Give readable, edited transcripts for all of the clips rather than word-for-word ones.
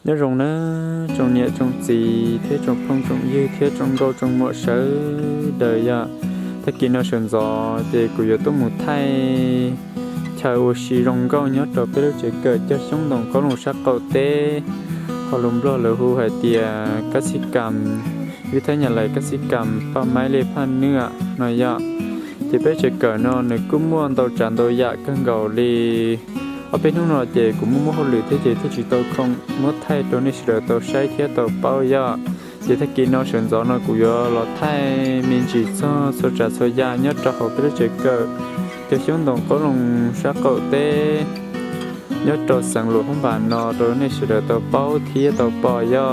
nhớ rồng nó trồng nhẹ trồng gì thế trồng phong trồng dư thế trồng gâu trồng mỡ sớ đời ya thế kia nó sườn gió thì cụ giờ tôi một thay chờ oxy rong gâu nhớ trò biết lúc chỉ cởi cho sống đồng có lồng sắc cầu tê họ lồng lo lờ hu hay tiề các sĩ cầm như thế nhà lại các sĩ cầm pa máy lê pan nữa nói ya thì biết chỉ cởi nó nếu cũng muốn tàu tràn tàu ya cân gầu đi ở bênนู้นเราเจกูมั่วหรือที่เจที่จีโตคงมั่วไทยตัวนี้เสือตัวใช้เทียตัวเป้ายาเจถ้ากินเราเฉินจอเรากูยอเราไทยมีจีซ้อสุดจะสวยยาเนื้อจะหอบไปเจเกิดเดี๋ยวช่วงตรงก็ลงชักเกาเต้เนื้อตัวสังหลวงของบ้านนอตัวนี้เสือตัวเป้าเทียตัวปอยา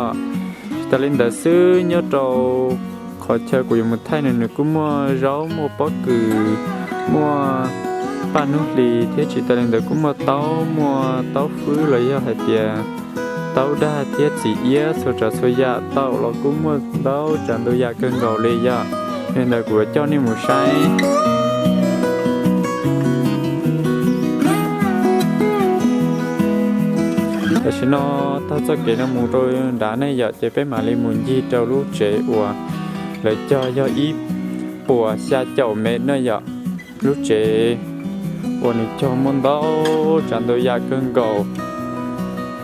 แต่ลินแต่ซื้อเนื้อตัวขอเชิญกูอยู่มั่วไทยหนึ่งกูมั่วร้าวมั่วป๊อกคือมั่วป้านุลีที่จิตเล่นเด็กก็มาเต้ามัวเต้าฟื้นเลยอะเดียเต้าได้เทียจีเอี้ยสุดจะสวยยาเต้าเราก็มัวเต้าจันโดยาเกินเก่าเลยยะเห็นแต่กูเจ้านี่หมูใช้แต่ฉันน่ะถ้าจะเกิดน้ำมูโรยด่าในอยากจะไปมาเลยมุนยี่เจ้าลูกเจ๋อเลยเจ้ายออีปัวชาเจ้าเม็ดเนยอะลูกเจ๋วันนี้จอมันเต้าจันโดยาเกินเก่า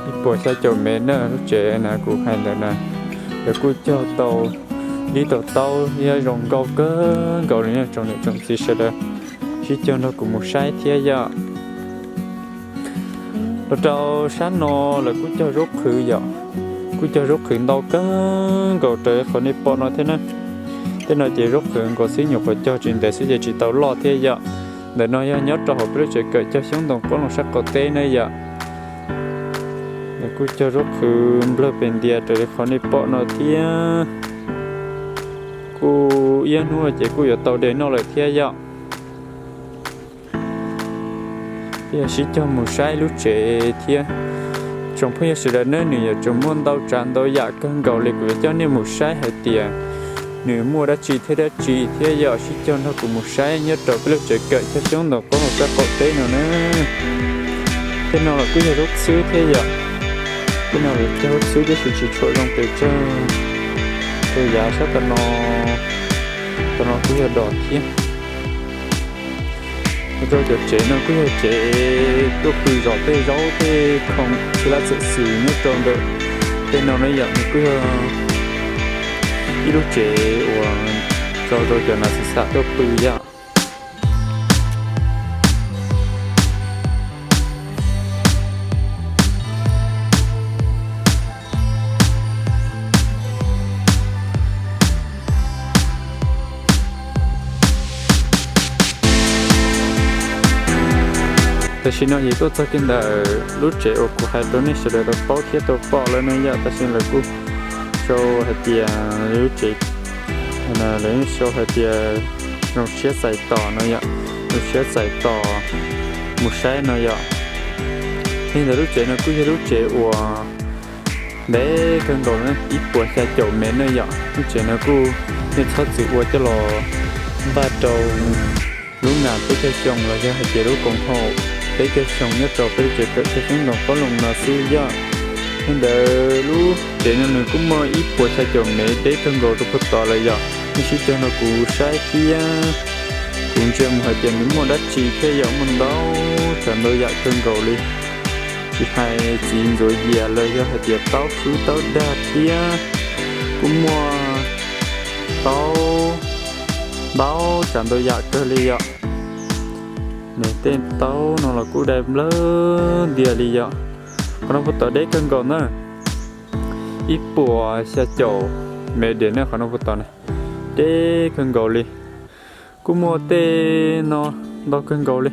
อีปวดใช้จมเมนเนอร์รู้เจนะกูให้เลยนะเดี๋ยวกูเจ้าโตđi tàu tàu ya rong gạo cơ gạo này trồng được trồng gì sẽ được chỉ cho nó cũng một sai thế giờ rồi trâu sáng nọ là cứ cho rốt khử giờ cứ cho rốt khử đâu cơ gạo trời khỏi đi bỏ nó thế này chỉ rốt khử gạo xí nhục phải cho chuyện để xí chỉ tàu lo thế giờ để nói nhớ cho họ biết chuyện cởi cho xuống đồng có một sắc cột tê này giờ để cứ cho rốt khử bơ bên địa trời khỏi đi bỏ nó thế cô yên hoa chỉ cô ở tàu để nó lại thế giờ bây giờ chỉ cho một sai lúc trẻ thế trong bây giờ sẽ nơi này trong môn tàu tràn tàu giả cân gạo lịch của cho nên một sai hay tiền nếu mua đã chỉ thế giờ chỉ cho nó cũng một sai nhớ trò cái lúc trẻ cởi cho xuống đó có một cái cột tê nào nữa thế nào là cứ giờ rút xứ thế giờ cái nào là cho rút xứ cái sự chỉ trội trong từ cho tôi giá sao tao nó cứ giờ đỏ thiên rồi giờ chế nó cứ giờ chế tôi cứ rõ tê rõ tê không chỉ là sự xử nhất tròn được tên nào nó nhận cứ ít lúc chế rồi giờ là sự sát tôi cứ vậyแต่ชิโนยี่ตัวจะกินได้รู้เจอกูให้ตัวนี้เสด็จตัวป้อที่ตัวป้อแล้วเนี่ยแต่ชินเลยกูโชว์ให้เดียรู้เจนะเลยโชว์ให้เดียเราเชื่อใส่ต่อเนี่ยเราเชื่อใส่ต่อมุใช้เนี่ยนี่แต่รู้เจนะกูจะรู้เจว่าเด็กกันก่อนนะอีปวดแค่โจมเมนเนี่ยรู้เจนะกูเนี่ยชอบสิว่าจะรอบ้าโจรู้งานตัวแค่จงเลยจะให้เจรู้กงโหcái cái sông nhất trò cái chuyện cái tiếng đồng có lồng là xưa giờ nên đợi lúc để nên cũng mơ ít buổi sai chồng mẹ để thân rồi tôi phải tỏ lại giờ nhưng chỉ cho nó cụ sai kia cũng chưa một hai tiền những món đất chỉ thế giống mình đâu chẳng đâu dạy thân rồi đi chỉ hai chín rồi về lời cho hai tiền tao cứ tao đa kia cũng mua tao chẳng đâu dạy cơ đi giờ này tên tao nó là cú đẹp lớn địa lý vậy còn nó phải đấy cân còn nữa ít bùa xe chậu mẹ đến nữa còn nó phải này đấy cân gạo đi cú mua tê nó đâu cân gạo đi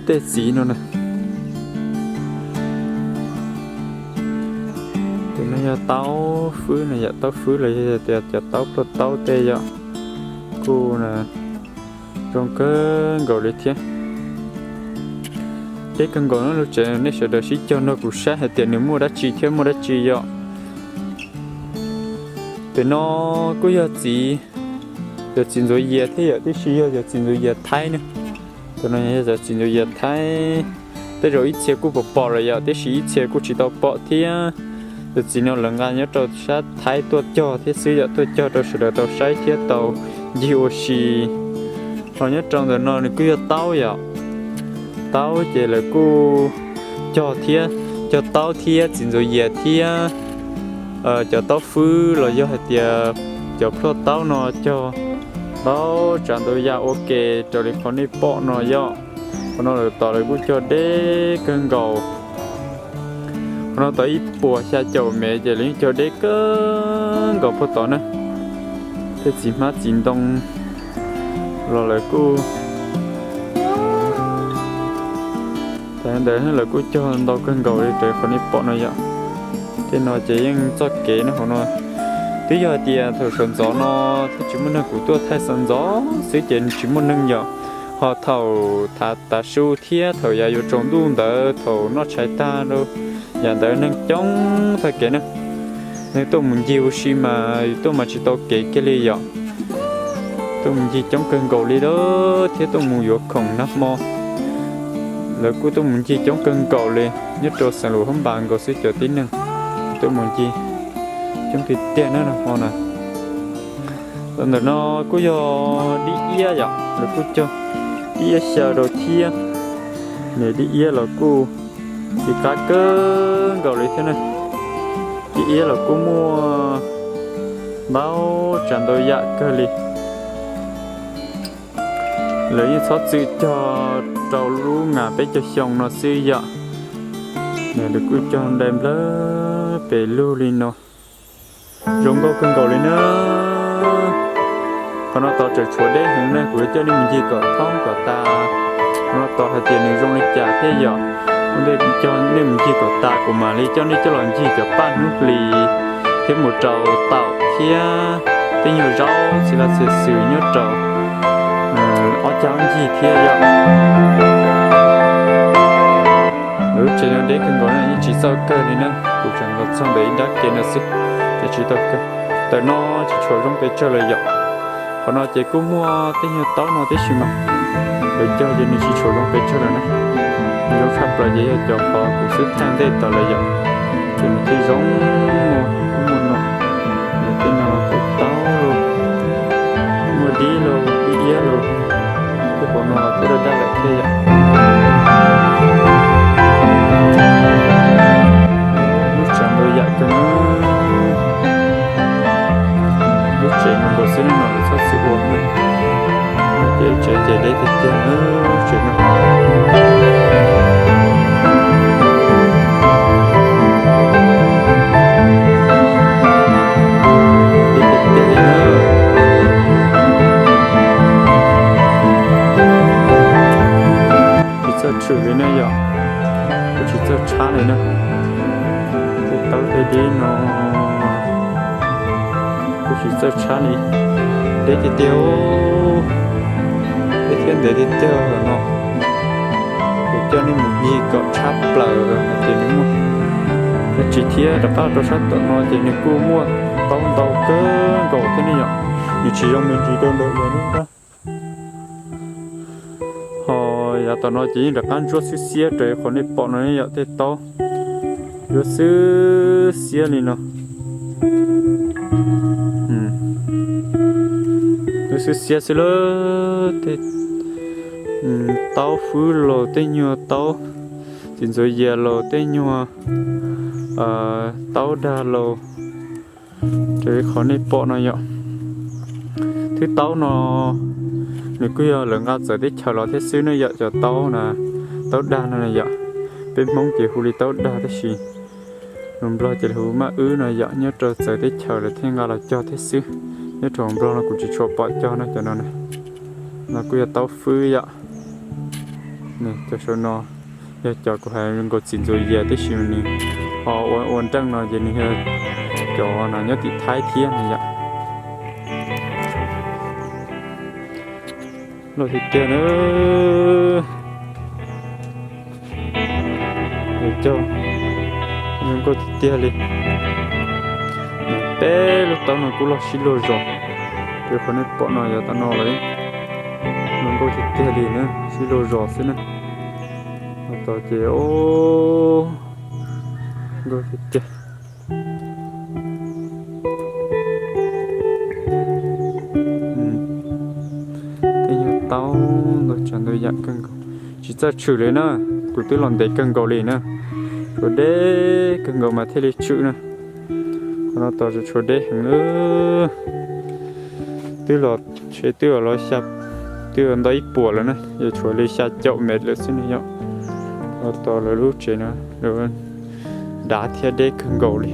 tê gì nó này từ này giờ tao phứ này giờ tao phứ là giờ tao tê vậy cú nè trong cái gạo đi thế cái con gạo nó lúc trẻ nó sẽ được xí cho nó cũng sát hết tiền nếu mua đã chi thêm mua đã chi vậy thì nó có giờ gì giờ chín rồi giờ thế giờ tí xí giờ chín rồi giờ thay nữa cho nên giờ chín rồi giờ thay tới rồi ít xe cũng bỏ rồi giờ tới ít xe cũng chỉ tao bỏ thì từ chỉ nó lần ngay nhớ tao sát thái tôi cho thế xứ giờ tôi cho tao sửa tao sai thiết tao nhiều gì họ nhớ trong đời nó cứ tao vậy tao chỉ là cô cho thiết cho tao thiết chỉ rồi về thiết cho tao phứ rồi do hạt tiền cho pro tao nó cho tao chẳng tôi ya ok cho đi con đi bỏ nó do nó là tao lại cũng cho đế cơn gầu nó tới bùa xa chầu mẹ giờ lính cho đế cơn gầu pro tao nữa thế chỉ má chín đông rồi lại cô tại để nó là cô cho tao cơn gầu đi trời con đi bỏ nó vậy thế nó chỉ những cho kế nó không nó tí giờ thì thầu sân gió nó thì chúng mình cũng tua thay sân gió sử dụng chúng mình nâng nhỏ họ thầu ta su thiết thầu ya yêu trồng đun đỡ thầu nó chạy ta đâu nhà đỡ nâng chống thay kế nữa nên tôi muốn nhiều gì mà tôi mà chỉ tôi kế cái lý do tôi muốn gì chống cơn gầu đi đó thế tôi muốn vô khổng nắp mò là tôi muốn gì chống cơn gầu đi nhất cho sản lúa không bằng gầu sẽ chờ tí nữa tôi muốn gì trong thì tiền nó là họ nè rồi nó cứ do đi ia vậy rồi cứ cho ia sờ đầu tiên để đi ia là cô thì cá cơn gọi lại thế này đi ia là cô mua bao tràn đôi dạ cơ li lấy những số chữ cho trâu lú ngà bé cho xong nó xí dạ để được cứ cho đem lỡ về lưu lên nó rong có cơn cầu lên nữa còn nó tao trời chuột đấy hôm nay của cho nên mình chỉ có thông có ta nó tao hay tiền mình rong lên trả thế giờ hôm nay cho nên mình chỉ có ta của mà đi cho nên cho làm gì cho ban nút lì thêm một trầu tạo thia thế nhiều rau chỉ là sự sử nhớ trầu ở cháu gì thia giờ chỉ là để cơn cầu này chỉ sau cơ này nữa cũng chẳng có xong đấy đã kể là gì để chỉ tao cơ tại nó chỉ cho trong cái chơi là dọc còn nó chỉ cũng mua cái nhiều táo nó cái gì mà để cho nên chỉ cho trong cái chơi là này nếu sắp là gì cho họ cũng sẽ tham gia tao là dọc thì mình chỉ giống một nó để cái nào cũng táo luôn mua đi luôn đi luôn cái bọn nó thì đã lại thế vậy dạ cái lúc trẻ nó có sự nó là sao sự uống này để đấy thì chơi chuyện nó chỉ cho chữ cái này vậy chỉ cho chả này nữa tao thấy đi nó cũng chỉ cho chán đi để thì tiêu để thiên để thì tiêu rồi nó để cho nên một gì có chắp lờ thì đúng không để chỉ thiết là bao đồ sát tận nó thì nên cô mua tao cứ gỗ thế này nhở như chỉ trong mình chỉ đơn đợi rồi đúng không hồi giờ tao nói chỉ là ăn chuột xíu xíu rồi còn đi bỏ nó như vậy thì tao yo sư xia này nó yo sư xia xí lơ thì tao phứ lô tê nhua tao chính rồi giờ lô tê nhua tao đa lô để khó này bỏ nó nhở thứ tao nó nếu cứ giờ lần ngắt giờ để chờ nó thế xứ nó giờ cho tao nè tao đa nó này giờ bên mong chỉ huli tao đa thế gì mình lo chỉ hú mà này giờ nhớ chờ giờ để chờ là thiên nga là cho thế xứ nhớ trồng lo nó cũng chỉ cho bỏ cho nó cho nó này là cứ giờ tao phứ vậy này cho số nó giờ cho của hai mình có xin rồi giờ thế xíu này họ ổn trăng nó giờ này cho nó nhớ thì thái thiên này vậy rồi thì tiền nữa để cho mình có thì tiền đi bé lúc tao nó cũng lo xí lô rồi để con ấy bỏ nó giờ tao nó lấy mình có thì tiền đi nữa xí lô rồi xí nữa tao chỉ ô rồi thì chết thế giờ tao rồi chẳng tôi dặn cân chỉ ra chữ đấy nữa của tôi làm để cân cầu liền nữa rồi để cân cầu mà thế đi chữ nữa nó taoจะช่วยได้หรือtôi là chơi tôi là sắp tôi đã ít buồn rồi nè giờช่วยเลยsắp chậu mệt rồi xin nhớ nó tao là lúc chơi nữa rồi đã theo để cân cầu đi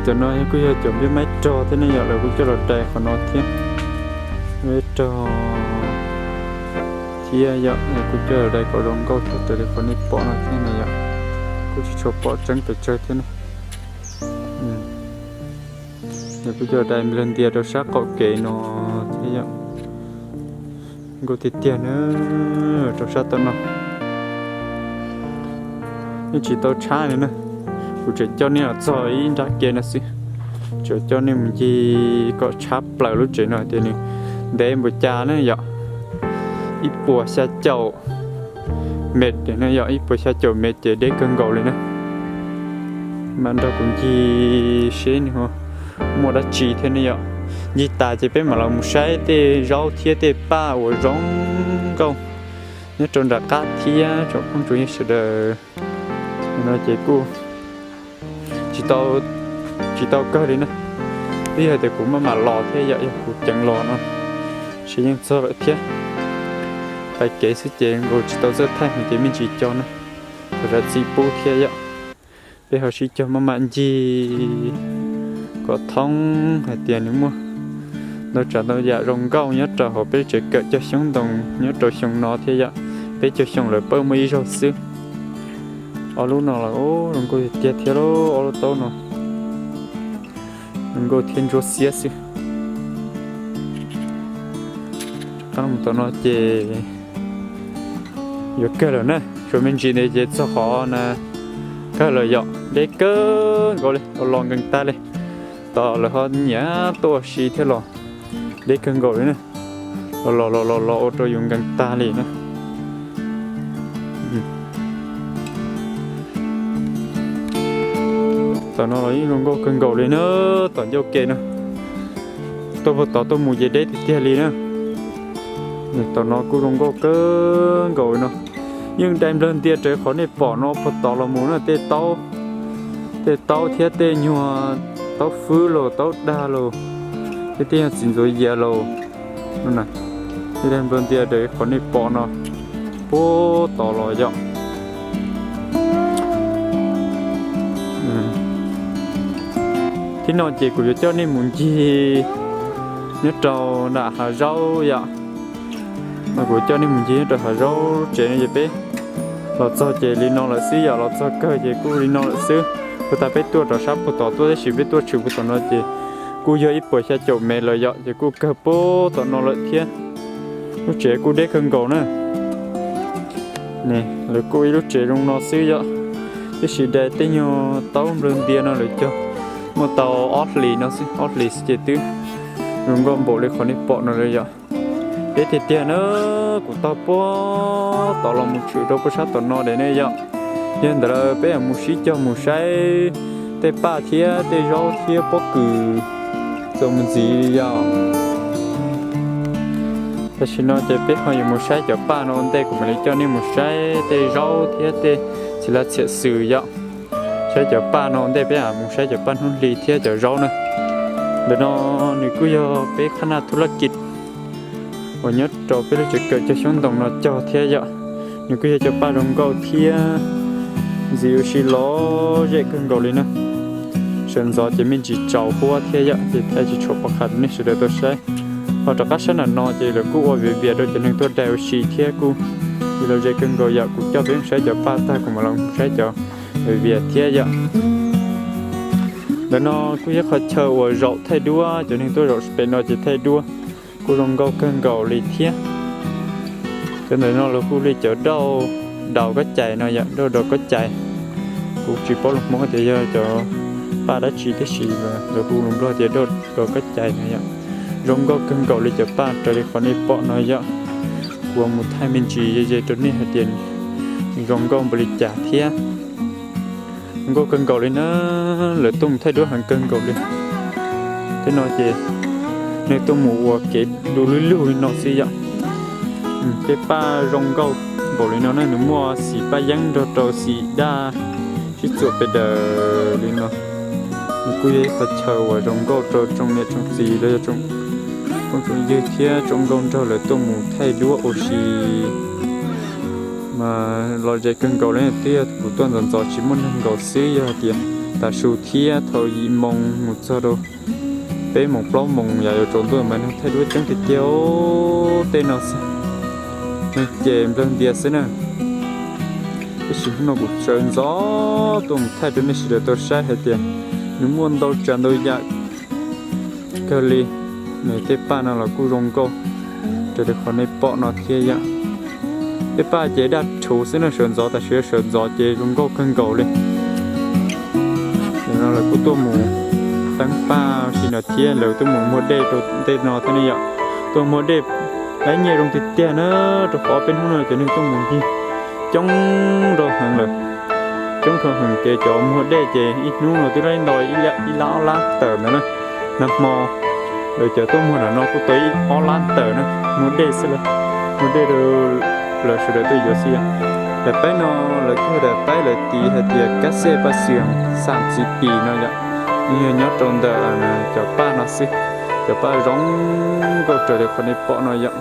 cho nó cứ giờ chuẩn bị máy trò thế này giờ là cũng cho là trẻ của nó thế máy trò thì giờ cũng cho là đây có đồng câu thôi từ đây còn đi bỏ nó thế này giờ cũng chỉ cho bỏ trắng để chơi thế này giờ cũng cho đây lên tiền đâu sát cọ kệ nó thế giờ có thịt tiền nữa đâu sát tao nó nhưng chỉ tao trái nữa tôi cho nên là giỏi ra kia là gì cho nên mình chỉ có chắp lại lúc chuyện rồi thì để một cha nữa vậy ít bùa xa chậu mệt để nó vậy ít bùa xa chậu mệt để cân gầu lên nữa mà nó cũng chỉ xí nữa mua đã chỉ thế này vậy như ta chỉ biết mà là một sai để rau thiệt để ba or rong câu nhớ trong đặc cá thiệt trong không chủ yếu sẽ được nó chỉ cu chỉ tao cơ đi nè bây giờ thì cũng mà lò thế vậy cũng chẳng lò nữa chỉ những sao vậy thế phải kể sự chuyện rồi chỉ tao rất thay thì mình chỉ cho nè rồi chỉ bố thế vậy bây giờ chỉ cho mà gì có thông hay tiền nữa mua nó trả tao dạ rong câu nhớ trả họ bây giờ cỡ cho sống đồng nhớ trả sống nó thế vậy bây giờ sống lại bao mấy rồi xứ ở lúc nào là ô đừng có tiệt thiệt đâu ở lúc tao nó đừng có thiên cho xía xí trong tao nó chỉ có cái rồi nè rồi mình chỉ để chỉ cho họ nè cái lời dọ để cơ gọi lên ở lòng gần ta lên tao là họ nhá tôi xí thế lo để cần gọi nè lo cho dùng gần ta liền nè tao nói luôn có cần gầu lên nữa tao vô kê nữa tôi vừa tao tôi mua gì đấy thì tiền liền nữa tao nói cũng luôn có cần gầu nữa nhưng đem lên tiền trời khó này bỏ nó bắt tao là muốn là tao thiết tê nhua tao phứ lô tao đa lô cái tiền xin rồi giờ lô nữa này cái đem lên tiền trời khó này bỏ nó bố tao lo dọn thì nó chỉ của cho nên muốn gì nhớ trâu đã hà rau vậy mà của cho nên muốn gì trâu hà rau chế này gì bé lọt cho chế li non là xí giờ lọt cho cơ chế cú li non là xí của ta bé tua trâu sáp của tao tua chỉ bé tua chịu của tao nó chế cú giờ ít bữa sẽ chậu mẹ lời dọ chế cú cơ bố tao nó lợi thiên lúc chế cú đế khưng cầu nữa nè rồi cú lúc chế trong nó xí vậy cái gì để tên nhau tao rừng tiền nó lợi cho một tàu Otley nó xí Otley chế tứ rồi gom bộ để khỏi bỏ nó rồi vậy để thì tiền nữa của tao po tao làm một chuyện đâu có sát tao nó để này vậy hiện tại bây giờ một xí cho một sai để ba thia để rau thia bóc cừ rồi mình gì vậy ta chỉ nói để biết hơi một sai cho ba nó để của mình cho nên một sai để rau thia để chỉ là sẽ xử vậy sai cho ba nó để bây giờ một sai cho ba nó lì thia cho rau nữa để nó nếu cứ giờ bé khả năng thu kịch và nhớ trò bé chỉ cởi cho xuống đồng nó cho thia vậy nếu cứ giờ cho ba đồng câu thia dịu xí ló dễ cân cầu lên nữa sân gió chỉ mình chỉ trầu qua thia vậy thì thay chỉ chụp bạc hạt nên sẽ được tôi sai họ cho các sản nó chỉ là cú ở Việt rồi cho nên tôi đều xì thế cú thìเราจะcần gọi giờ cú cho bên sẽ cho ba ta cùng mà lòng sẽ cho Việt thế giờแล้วnó cúจะเขาเชิญว่าเราไทยด้วยcho nên tôiเราเป็นnó chỉไทยด้วยcúลงก็cần gọi lý thế cho nên nó là cú lý chỗ đầu có chạy nó giờ đầu có chạy cú chỉ bỏ một món thì giờ cho ba đã chỉ cái gì mà rồi cú lồng đó thì đầu có chạy này giờ rong có cần gọi lý cho ba trở đi khỏi đi bỏ nó giờ của một hai mình chỉ về chỗ này hết tiền rong có một lý trả thế có cần gọi lý nó là tung thay đổi hàng cần gọi lý thế nói gì nếu tôi mua cái đồ lưới nó xí vậy cái ba rong câu gọi lý nó mua xí ba giang đồ xí đa chỉ chuột bây giờ lý nó cứ vậy phải chờ vào rong câu trong này trong gì đây trong như thế trong công cho là tôi muốn thay đổi oxy mà lo dạy cần cầu lên thì của tôi dần dần chỉ muốn cầu xí giờ thì ta số thế thôi mong một giờ đâu bé mong bao mong giờ trốn tôi mà nó thay đổi chẳng thì tiêu tên nào sao nên chèm lên địa xí nè cái sự nó cũng trơn gió tôi thay đổi nên sự tôi sai hết tiền nếu muốn đâu chẳng đâu vậy cái gì này tế pa nào là cú rong câu để được khỏi này bỏ nó kia vậy tế pa chế đặt chủ sẽ là sườn gió ta sẽ sườn gió chế rong câu cân cầu lên nó là cú tôi muốn tăng pa thì nó kia rồi tôi muốn mua đê rồi tên nó thế này vậy tôi mua đê lấy nhiều đồng tiền tiền nữa rồi khó bên hôm nay cho nên tôi muốn gì trong rồi hàng rồi trong thường hàng chế cho mua đê chế ít nu rồi tôi lấy đòi ít lão lá tờ nữa nè mò rồi chờ tôi mua là nó cũng tới online tờ nữa muốn đề sẽ là muốn đề rồi là sự tôi giờ xí để bé nó là cứ để bé là tí hay tí các xe ba xiềng sản chỉ pì nó vậy như nhớ trong đời là cho ba nó xí cho ba giống có trở được phần này bỏ nó vậy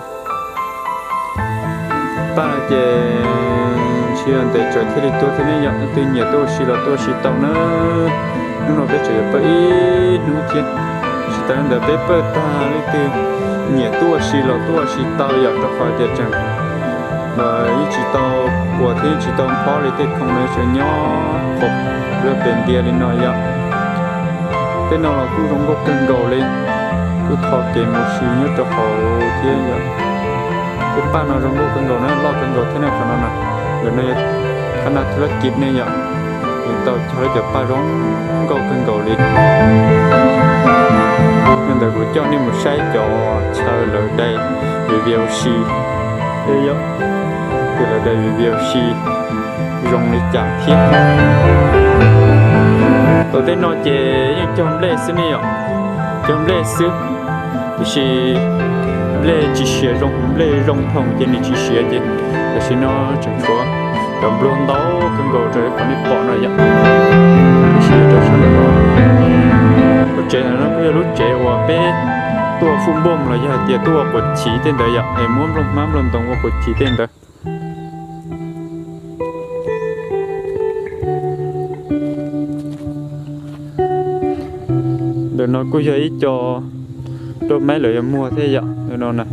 ba là chỉ chuyện để trở thế thì tôi thế này vậy tuy nhiên tôi xí tàu nữa nó biết trở được ít nút thiên tại nên để bớt ta lấy từ nhẹ tua xì tao giờ cho khỏi tiền chẳng và ý chỉ tao của thế chỉ tao phó lấy tiền không lấy chuyện nhỏ khổ rồi bên kia lên nói vậy thế nào là cứ không có cần cầu lên cứ thọ tiền một xí nhất cho họ thế vậy cái ba nào không có cần cầu nó lo cần cầu thế này còn nó nè rồi này khả năngธุรกิจnày vậy mình tao cho cho ba rong có cần cầu lên nên là của cho nên một sai cho chờ lời đây review xì đây đó thì là đây review xì dùng để trả thiết tôi thấy nó chế những trong lệ xí này trong lệ xứ thì lệ chỉ xé rong thông trên này chỉ xé chứ thì xin nó chẳng có cầm luôn đó cần cầu trời còn đi bỏ nó vậy xé cho sao nó chế là nó cứ lúc chế qua bé tua phun bom là giờ tiệt tua quật chỉ tên đời vậy em muốn lông mám lông tông qua quật chỉ tên đời để nó cứ giấy cho mấy lời em mua thế vậy để nó nè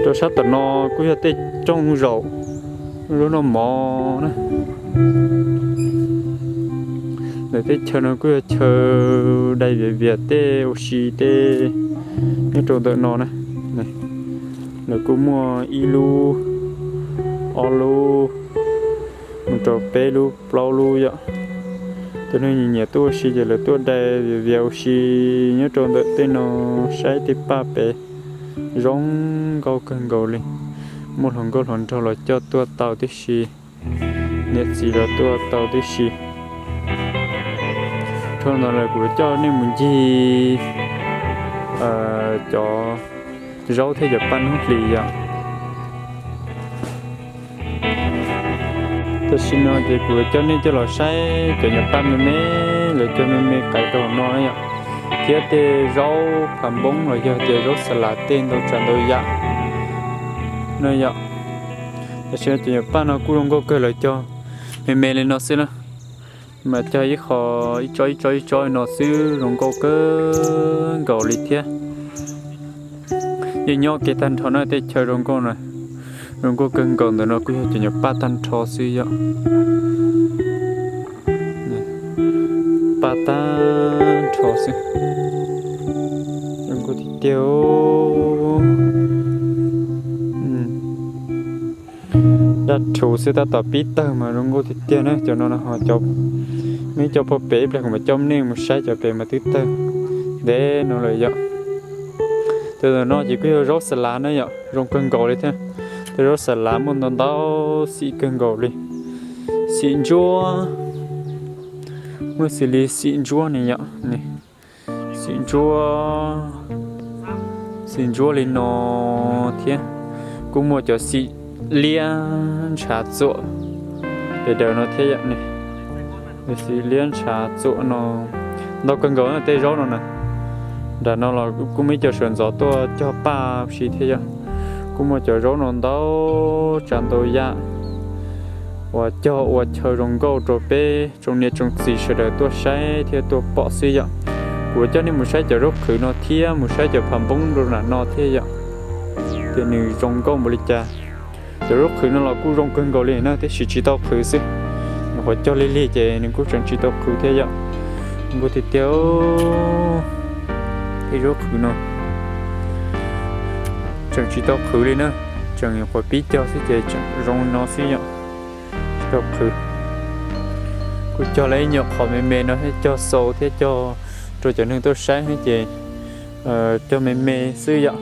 cho sát tận nó cứ giấy trong rổ rồi nó mò nè để tết chờ nó cứ chờ đầy về Việt tê oxy tê như trộn tự nó này là cũng mua ilu olu một trộn pe lu plau lu vậy cho nên nhiều tua oxy giờ là tua đầy về oxy như trộn tự tên nó sai tiếp ba pe rong câu cần cầu lên một hòn câu hòn cho là cho tua tàu tiếp xì nhiệt gì là tua tàu tiếp xì cho nó là của cho nên mình chỉ cho rau theo dõi pan hút lì vậy tôi xin nói thì của cho nên cho là sai cho nhập pan mê là cho mê cái đồ nói vậy thiết thì rau phẩm bông rồi giờ thì rau salad tên đâu chẳng đâu vậy nơi vậy tôi xin cho nhập pan nó cũng không có cơ lại cho mê lên nó xin mà chơi khó chơi nó xứ rong câu cơ gạo lít thế như nhau cái tan thọ nó để chơi rong câu này rong câu cưng còn nó cứ chỉ nhập ba tan thọ xứ vậy ba tan thọ xứ rong câu thì tiêu đặt chủ sẽ ta tập biết tơ mà rong câu thì tiêu nữa cho nó là họ chọc mấy cho phô bể là mà trong nên một sai cho bể mà tít tơ để nó lại vậy từ nó chỉ có rốt xà lá nữa vậy rong cân gạo đi thế từ rốt xà lá muốn nó đau xị cân gạo đi xịn chua mới xử lý xịn chua này vậy này xịn chua lên nó thế cũng mua cho xịn liên trà rộ để đợi nó thế vậy này để xí liên trà chỗ nó cần gấu là tê rốt rồi nè đã nó là cũng mấy chờ sườn gió tôi cho ba xí thế chứ cũng một chờ rốt nó đâu chẳng tôi ya và chờ rong gấu rồi bé trong nhà trong xí sẽ đợi tôi sai thì tôi bỏ xí vậy của cho nên một sai chờ rốt khử nó thia một sai chờ phẩm bông rồi là nó thế vậy thì nếu rong gấu một lít trà chờ rốt khử nó là cú rong cần gấu liền nó thì chỉ tao khử xí họ cho lì chè nên cũng chẳng chỉ tao khử thế vậy có thể tiêu thì rốt khử nó chẳng chỉ tao khử lên nữa chẳng phải biết cho sẽ chè chẳng rong nó xí vậy tao khử cũng cho lấy nhọc họ mềm nóให้cho sâu thế cho rồi cho nên tôi sáng hết chè cho mềm xí vậy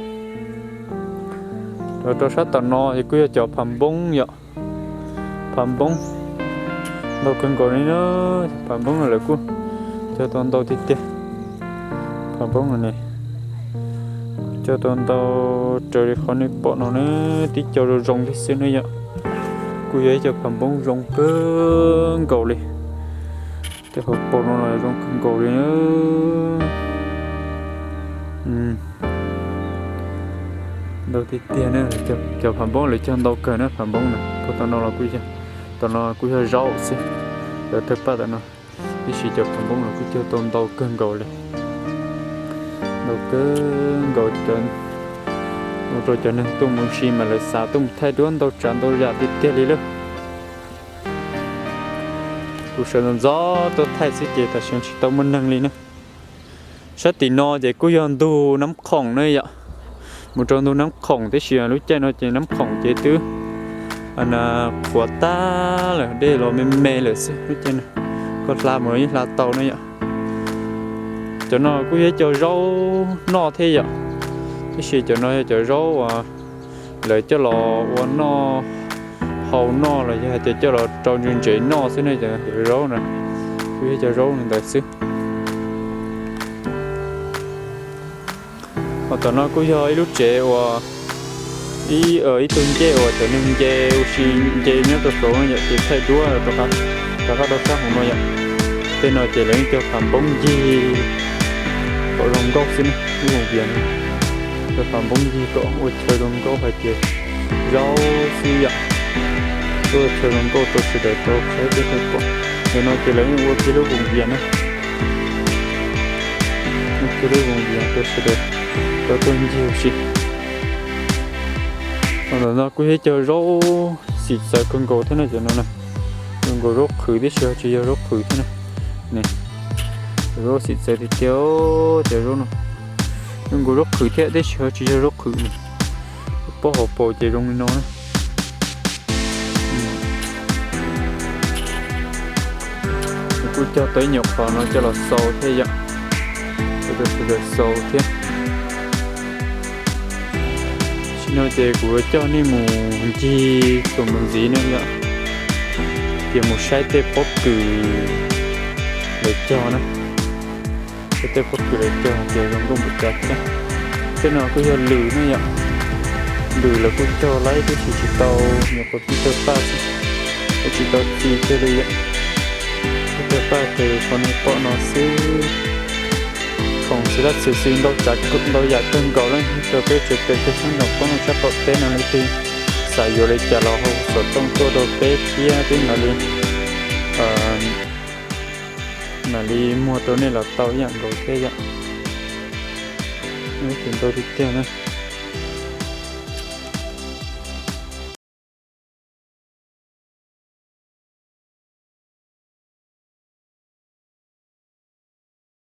rồi tôi sát tao no thì cứ cho phẩm bông vậy phẩm bông đâu cần gọi nữa phẩm bông là cô cho toàn tàu thịt tiền phẩm bông này cho toàn tàu trời đi khỏi này bỏ nó nữa tí cho rồi rong cái xíu nữa vậy cô ấy cho phẩm bông rong cơn cầu đi để họ bỏ nó lại rong cơn cầu đi nữa đầu thịt tiền nữa cho phẩm bông lại cho tàu cờ nữa phẩm bông này có toàn nó là quý chứ tao nó cũng hơi rau xí rồi tới bắt nó đi xí chụp thành bông là cứ cho tôm tàu cơn gạo lên đầu cơn gạo chân rồi cho nên tôi muốn xí mà lại xả tôi thay đuôn tàu tràn tàu ra thì tiếc đi luôn tôi sợ gió tôi thay xí kia ta xem chỉ tàu mình năng đi nữa sát tí no để cứ dọn đồ nắm khổng nữa vậy một trong đồ nắm khổng thế xí lúc chơi nó chỉ nắm khổng chế tứ anh của ta là đây là mê là xí biết chưa nè con la mới là tàu này vậy cho nó cứ vậy cho rau no thế vậy cái gì cho nó cho rau lại cho lò nó hầu no là cho lò trâu chuyên chỉ no xí này cho rau nè cứ vậy cho rau này tại xí hoặc cho nó cứ vậy lúc trẻ và ý ở ý tuần chế ở cho nên chế ushi chế nhớ tôi số như vậy thay đua rồi các đó khác không bao giờ tên nói chế lấy cho phẩm bóng gì có rong gốc xin cái một việc cho phẩm bóng gì có ôi chơi rong gốc phải chế rau xí vậy tôi chơi rong gốc tôi sẽ để tôi sẽ biết được quoi nên nói chế lấy một cái lúc vùng biển á một cái lúc vùng biển tôi sẽ để cho tôi nhiều xí rồi nó cứ chơi rau xịt sợ con gấu thế này cho nó nè con gấu rốt khử biết chơi chỉ rốt khử thế này nè rau xịt sợ thì chơi rau nè con gấu rốt khử thế để chơi chỉ rốt khử nè bỏ hộp bò chơi rau nó nè cứ cho tới nhọc vào nó cho là sâu thế vậy rồi sâu thế nói về của cho nên một gì của mình gì nữa vậy thì một sai tê bóp cử để cho nó cái tê bóp cử để cho thì không có một chặt nhá thế nào cứ giờ lử nữa vậy lử là cứ cho lấy cái chỉ tàu nhập vào cái tàu pa cái chỉ tàu chỉ cái gì vậy cái tàu pa thì còn bỏ nó xí không sẽ rất sự xin đâu trả cũng đâu giả cân cầu lên cho cái chuyện cái sinh động có một chắc có tên là cái xài vô để trả lo hậu số trong tôi đồ bé kia tiếng là lên mà đi mua tối nay là tàu dạng rồi thế vậy nếu tiền tôi đi kia nữa